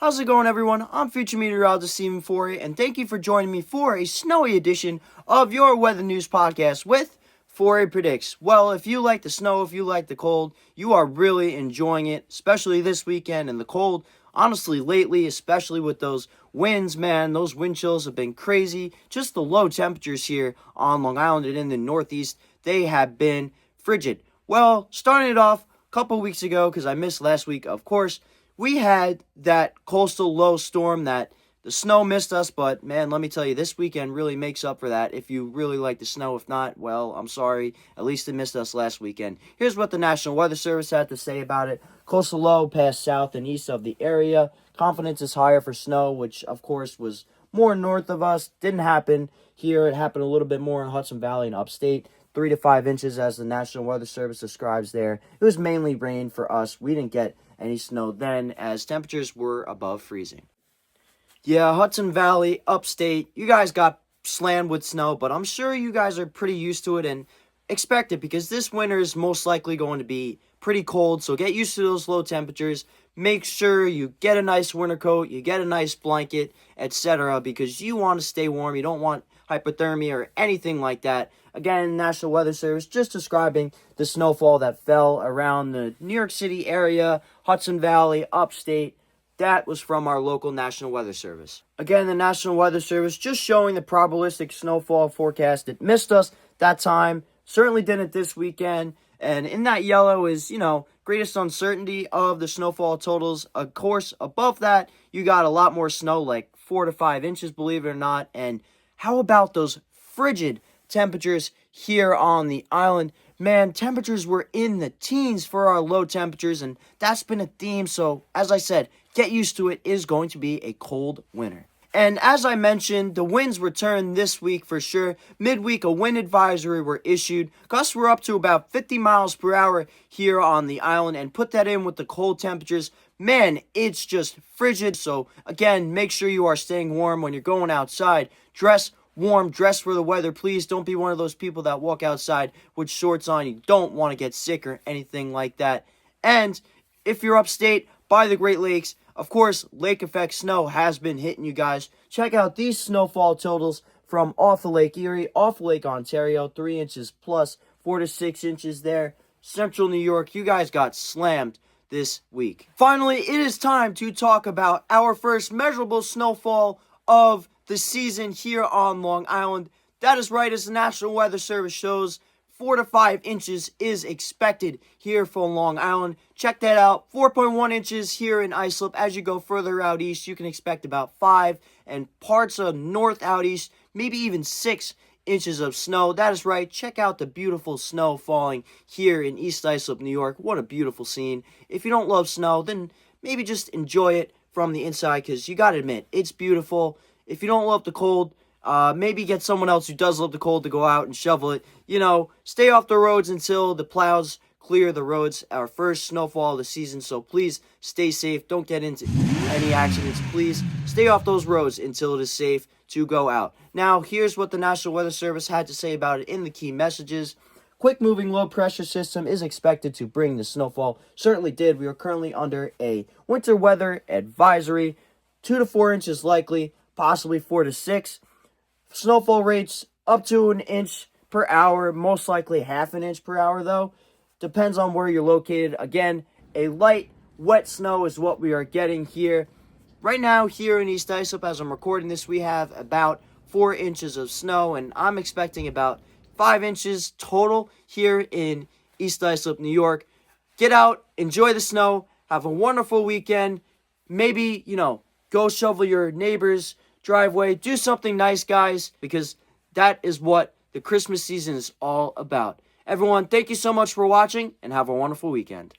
How's it going, everyone? I'm future meteorologist Steven Forey, and thank you for joining me for a snowy edition of your weather news podcast with Forey Predicts. Well, if you like the snow, if you like the cold, you are really enjoying it, especially this weekend and the cold. Honestly, lately, especially with those winds, man, those wind chills have been crazy. Just the low temperatures here on Long Island and in the Northeast, they have been frigid. Well, starting it off a couple weeks ago, because I missed last week, of course, we had that coastal low storm that the snow missed us, but man, let me tell you, this weekend really makes up for that. If you really like the snow, if not, well, I'm sorry. At least it missed us last weekend. Here's what the National Weather Service had to say about it. Coastal low passed south and east of the area. Confidence is higher for snow, which of course was more north of us. Didn't happen here. It happened a little bit more in Hudson Valley and upstate. 3 to 5 inches as the National Weather Service describes there. It was mainly rain for us. We didn't get any snow then as temperatures were above freezing. Yeah, Hudson Valley, upstate, you guys got slammed with snow, but I'm sure you guys are pretty used to it and expect it because this winter is most likely going to be pretty cold, so get used to those low temperatures. Make sure you get a nice winter coat, you get a nice blanket, etc. because you want to stay warm. You don't want hypothermia or anything like that. Again, National Weather Service just describing the snowfall that fell around the New York City area, Hudson Valley, upstate. That was from our local National Weather Service. Again, the National Weather Service just showing the probabilistic snowfall forecast. It missed us that time. Certainly didn't this weekend. And in that yellow is, greatest uncertainty of the snowfall totals. Of course, above that, you got a lot more snow, like 4 to 5 inches, believe it or not. And how about those frigid temperatures here on the island? Man, temperatures were in the teens for our low temperatures, and that's been a theme. So, as I said, get used to it. It is going to be a cold winter. And as I mentioned, the winds return this week for sure. Midweek, a wind advisory were issued. Gusts were up to about 50 miles per hour here on the island, and put that in with the cold temperatures. Man, it's just frigid. So, again, make sure you are staying warm when you're going outside. Dress warm, dress for the weather, please. Don't be one of those people that walk outside with shorts on. You don't want to get sick or anything like that. And if you're upstate by the Great Lakes, of course, lake effect snow has been hitting you guys. Check out these snowfall totals from off of Lake Erie, off Lake Ontario, 3 inches plus, 4 to 6 inches there. Central New York, you guys got slammed this week. Finally, it is time to talk about our first measurable snowfall of the season here on Long Island. That is right, as the National Weather Service shows, 4 to 5 inches is expected here for Long Island. Check that out. 4.1 inches here in Islip. As you go further out east, you can expect about 5, and parts of north out east, maybe even 6 inches of snow. That is right. Check out the beautiful snow falling here in East Islip, New York. What a beautiful scene. If you don't love snow, then maybe just enjoy it from the inside, because you got to admit, it's beautiful. If you don't love the cold, maybe get someone else who does love the cold to go out and shovel it. Stay off the roads until the plows clear the roads. Our first snowfall of the season, so please stay safe. Don't get into any accidents. Please stay off those roads until it is safe to go out. Now, here's what the National Weather Service had to say about it in the key messages. Quick moving low pressure system is expected to bring the snowfall. Certainly did. We are currently under a winter weather advisory. 2 to 4 inches likely, possibly 4 to 6. Snowfall rates up to 1 inch per hour, most likely half an inch per hour though. Depends on where you're located. Again, a light, wet snow is what we are getting here. Right now, here in East Islip, as I'm recording this, we have about 4 inches of snow, and I'm expecting about 5 inches total here in East Islip, New York. Get out, enjoy the snow, have a wonderful weekend. Maybe, go shovel your neighbor's driveway. Do something nice, guys, because that is what the Christmas season is all about. Everyone, thank you so much for watching, and have a wonderful weekend.